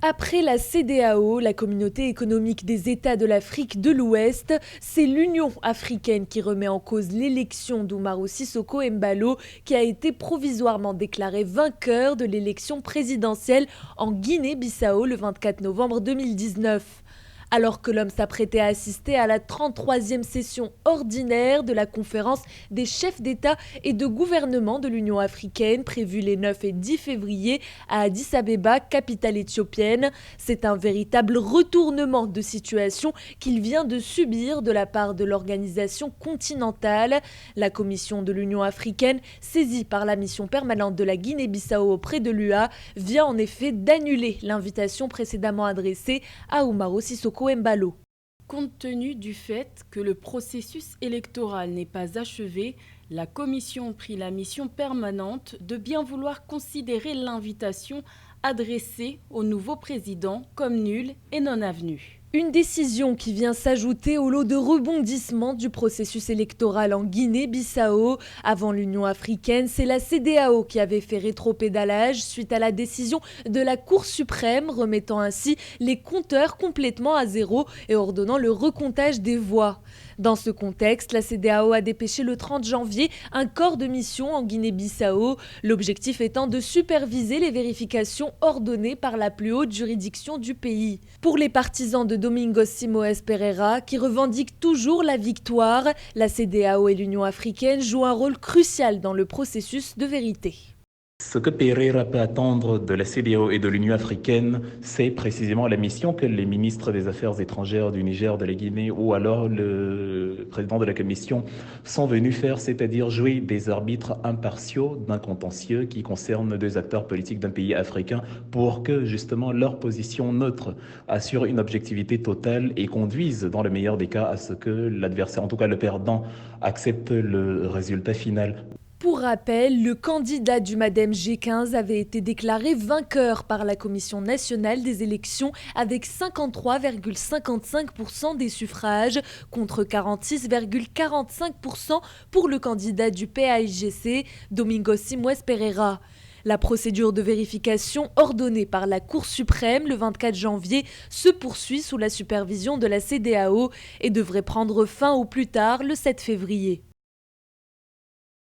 Après la CEDEAO, la Communauté économique des États de l'Afrique de l'Ouest, c'est l'Union africaine qui remet en cause l'élection d'Umaro Sissoco Embalo, qui a été provisoirement déclaré vainqueur de l'élection présidentielle en Guinée-Bissau le 24 novembre 2019. Alors que l'homme s'apprêtait à assister à la 33e session ordinaire de la conférence des chefs d'État et de gouvernement de l'Union africaine, prévue les 9 et 10 février à Addis Abeba, capitale éthiopienne, c'est un véritable retournement de situation qu'il vient de subir de la part de l'organisation continentale. La commission de l'Union africaine, saisie par la mission permanente de la Guinée-Bissau auprès de l'UA, vient en effet d'annuler l'invitation précédemment adressée à Umaro Sissoco Embalo. Compte tenu du fait que le processus électoral n'est pas achevé, la Commission prit la mission permanente de bien vouloir considérer l'invitation adressée au nouveau président comme nulle et non avenue. Une décision qui vient s'ajouter au lot de rebondissements du processus électoral en Guinée-Bissau. Avant l'Union africaine, c'est la CEDEAO qui avait fait rétropédalage suite à la décision de la Cour suprême, remettant ainsi les compteurs complètement à zéro et ordonnant le recomptage des voix. Dans ce contexte, la CEDEAO a dépêché le 30 janvier un corps de mission en Guinée-Bissau, l'objectif étant de superviser les vérifications ordonnées par la plus haute juridiction du pays. Pour les partisans de Domingos Simões Pereira, qui revendiquent toujours la victoire, la CEDEAO et l'Union africaine jouent un rôle crucial dans le processus de vérité. Ce que Pereira peut attendre de la CEDEAO et de l'Union africaine, c'est précisément la mission que les ministres des Affaires étrangères du Niger, de la Guinée ou alors le président de la Commission sont venus faire, c'est-à-dire jouer des arbitres impartiaux d'un contentieux qui concerne deux acteurs politiques d'un pays africain pour que justement leur position neutre assure une objectivité totale et conduise dans le meilleur des cas à ce que l'adversaire, en tout cas le perdant, accepte le résultat final. Pour rappel, le candidat du MADEM G15 avait été déclaré vainqueur par la Commission nationale des élections avec 53,55% des suffrages contre 46,45% pour le candidat du PAIGC, Domingos Simões Pereira. La procédure de vérification ordonnée par la Cour suprême le 24 janvier se poursuit sous la supervision de la CEDEAO et devrait prendre fin au plus tard le 7 février.